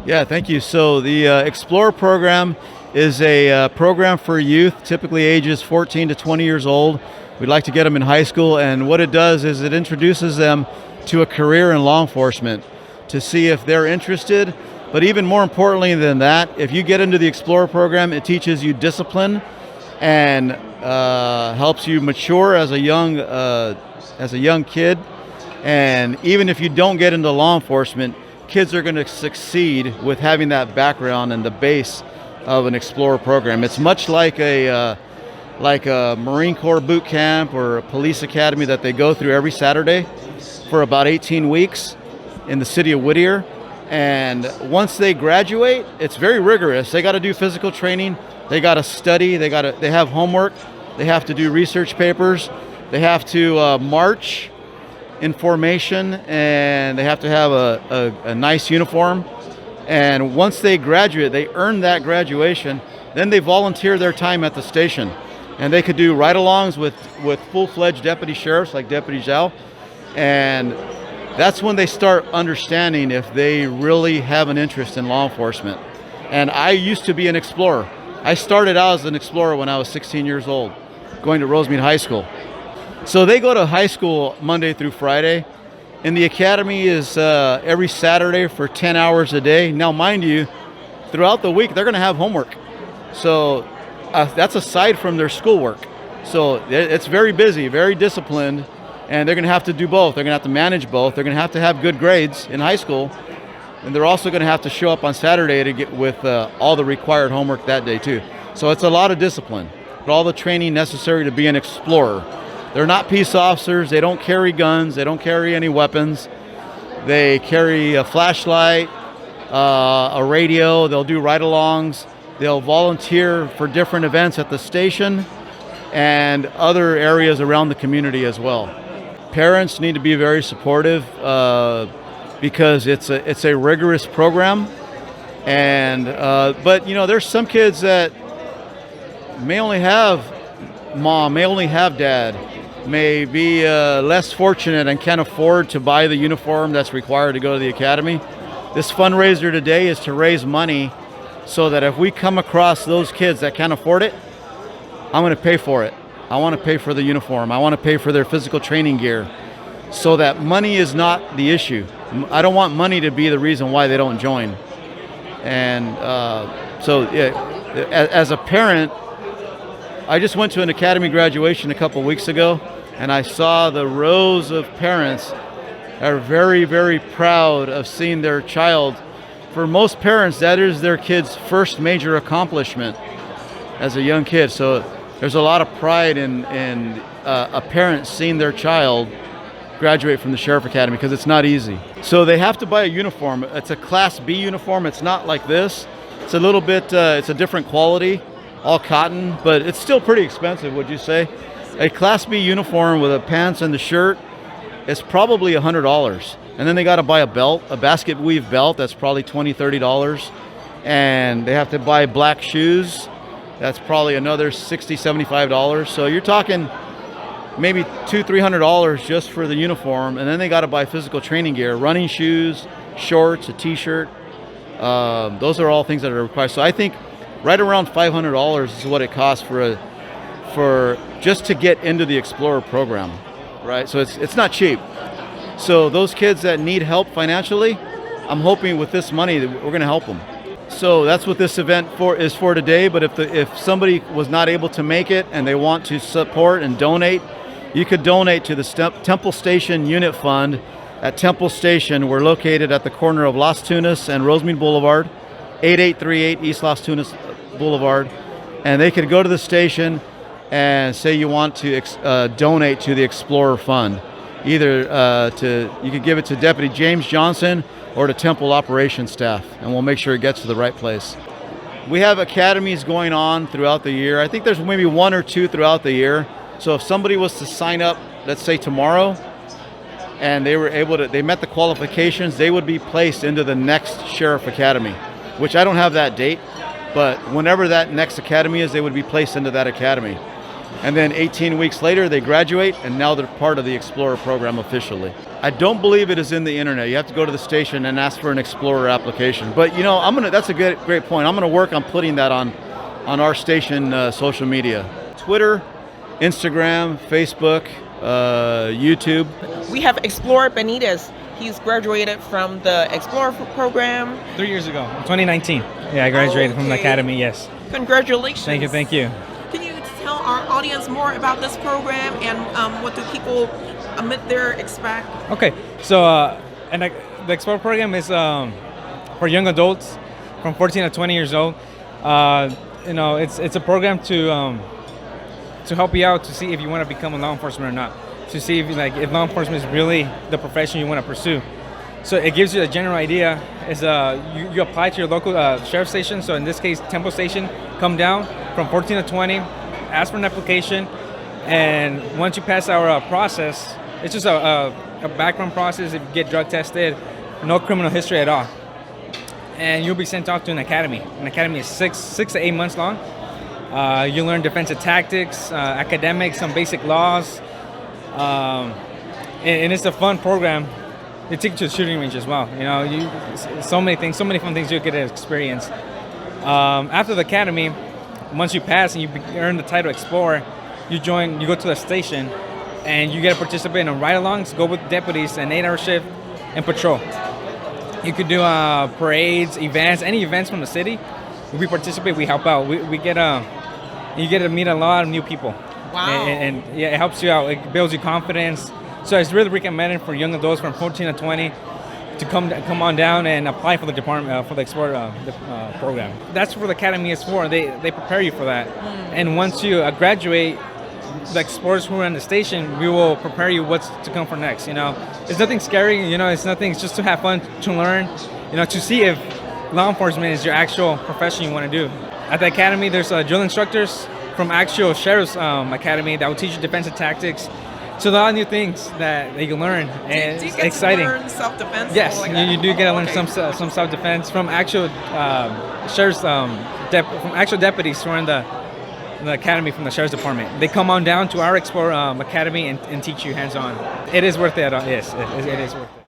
Yeah, thank you. So the Explorer program is a program for youth, typically ages 14 to 20 years old. We'd like to get them in high school, and what it does is it introduces them to a career in law enforcement to see if they're interested. But even more importantly than that, if you get into the Explorer program, it teaches you discipline and helps you mature as a young kid. And even if you don't get into law enforcement, kids are going to succeed with having that background and the base of an Explorer program. It's much like a Marine Corps boot camp or a police academy that they go through every Saturday for about 18 weeks in the city of Whittier. And once they graduate, it's very rigorous. They got to do physical training. They got to study. They have homework. They have to do research papers. They have to march in formation, and they have to have a nice uniform. And once they graduate, they earn that graduation, then they volunteer their time at the station. And they could do ride-alongs with full-fledged deputy sheriffs like Deputy Zhao. And that's when they start understanding if they really have an interest in law enforcement. And I used to be an explorer. I started out as an explorer when I was 16 years old, going to Rosemead High School. So they go to high school Monday through Friday, and the academy is every Saturday for 10 hours a day. Now, mind you, throughout the week, they're going to have homework. So that's aside from their schoolwork. So it's very busy, very disciplined, and they're going to have to do both. They're going to have to manage both. They're going to have good grades in high school, and they're also going to have to show up on Saturday to get with all the required homework that day too. So it's a lot of discipline, but all the training necessary to be an explorer. They're not peace officers. They don't carry guns. They don't carry any weapons. They carry a flashlight, a radio. They'll do ride-alongs. They'll volunteer for different events at the station and other areas around the community as well. Parents need to be very supportive because it's a rigorous program. And but there's some kids that may only have mom, may only have dad, may be less fortunate and can't afford to buy the uniform that's required to go to the academy. This fundraiser today is to raise money so that if we come across those kids that can't afford it, I'm going to pay for it. I want to pay for the uniform. I want to pay for their physical training gear so that money is not the issue. I don't want money to be the reason why they don't join. And as a parent, I just went to an academy graduation a couple weeks ago, and I saw the rows of parents are very, very proud of seeing their child. For most parents, that is their kid's first major accomplishment as a young kid. So there's a lot of pride in a parent seeing their child graduate from the Sheriff Academy because it's not easy. So they have to buy a uniform. It's a Class B uniform. It's not like this. It's a little bit, it's a different quality, all cotton, but it's still pretty expensive, would you say? A Class B uniform with the pants and the shirt is probably $100. And then they got to buy a belt, a basket weave belt, that's probably $20, $30. And they have to buy black shoes. That's probably another $60, $75. So you're talking maybe $200, $300 just for the uniform. And then they got to buy physical training gear, running shoes, shorts, a t-shirt. Those are all things that are required. So I think right around $500 is what it costs for just to get into the Explorer program, right? So it's not cheap. So those kids that need help financially, I'm hoping with this money that we're going to help them. So that's what this event is for today. But if somebody was not able to make it and they want to support and donate, you could donate to the Temple Station Unit Fund at Temple Station. We're located at the corner of Las Tunas and Rosemead Boulevard, 8838 East Las Tunas Boulevard. And they could go to the station and say you want to donate to the Explorer Fund. Either you could give it to Deputy James Johnson or to Temple operations staff, and we'll make sure it gets to the right place. We have academies going on throughout the year. I think there's maybe one or two throughout the year. So if somebody was to sign up, let's say tomorrow, and they met the qualifications, they would be placed into the next Sheriff Academy, which I don't have that date, but whenever that next academy is, they would be placed into that academy. and then 18 weeks later they graduate, and now they're part of the Explorer program officially. I don't believe it is in the internet. You have to go to the station and ask for an Explorer application. But that's a great point. I'm gonna work on putting that on our station social media. Twitter, Instagram, Facebook, YouTube. We have Explorer Benitez. He's graduated from the Explorer program 3 years ago, 2019. Yeah, I graduated from the academy, yes. Congratulations. Thank you, thank you. Can you tell our audience more about this program and what do people amid there expect? Okay, so the Explorer program is for young adults from 14 to 20 years old. It's a program to help you out to see if you want to become a law enforcement or not. To see if law enforcement is really the profession you want to pursue. So it gives you a general idea. Is you apply to your local sheriff station. So in this case, Temple Station. Come down from 14 to 20, ask for an application, and once you pass our process, it's just a background process. If you get drug tested, no criminal history at all, and you'll be sent off to an academy. An academy is six to 8 months long. You learn defensive tactics, academics, some basic laws. And it's a fun program. They take you to the shooting range as well. So many fun things you get to experience. After the academy, once you pass and you earn the title Explorer, you go to the station, and you get to participate in ride-alongs, go with deputies, an 8-hour shift, and patrol. You could do parades, events, any events from the city. We participate, we help out. You get to meet a lot of new people. Wow. And yeah, it helps you out. It builds your confidence. So it's really recommended for young adults from 14 to 20 to come on down and apply for the department for the Explorer program. That's what the academy is for. They prepare you for that. And once you graduate, the explorers who are in the station, we will prepare you what's to come for next. It's nothing scary. It's just to have fun, to learn. To see if law enforcement is your actual profession you want to do. At the academy, there's drill instructors from actual sheriff's academy that will teach you defensive tactics. So a lot of new things that you can learn, and do you it's get exciting. To learn self-defense? Yes, like you do get to learn some self-defense from actual sheriff's from actual deputies who are in the academy from the sheriff's department. They come on down to our Explorer academy and teach you hands-on. It is worth it. Yes, it is worth it.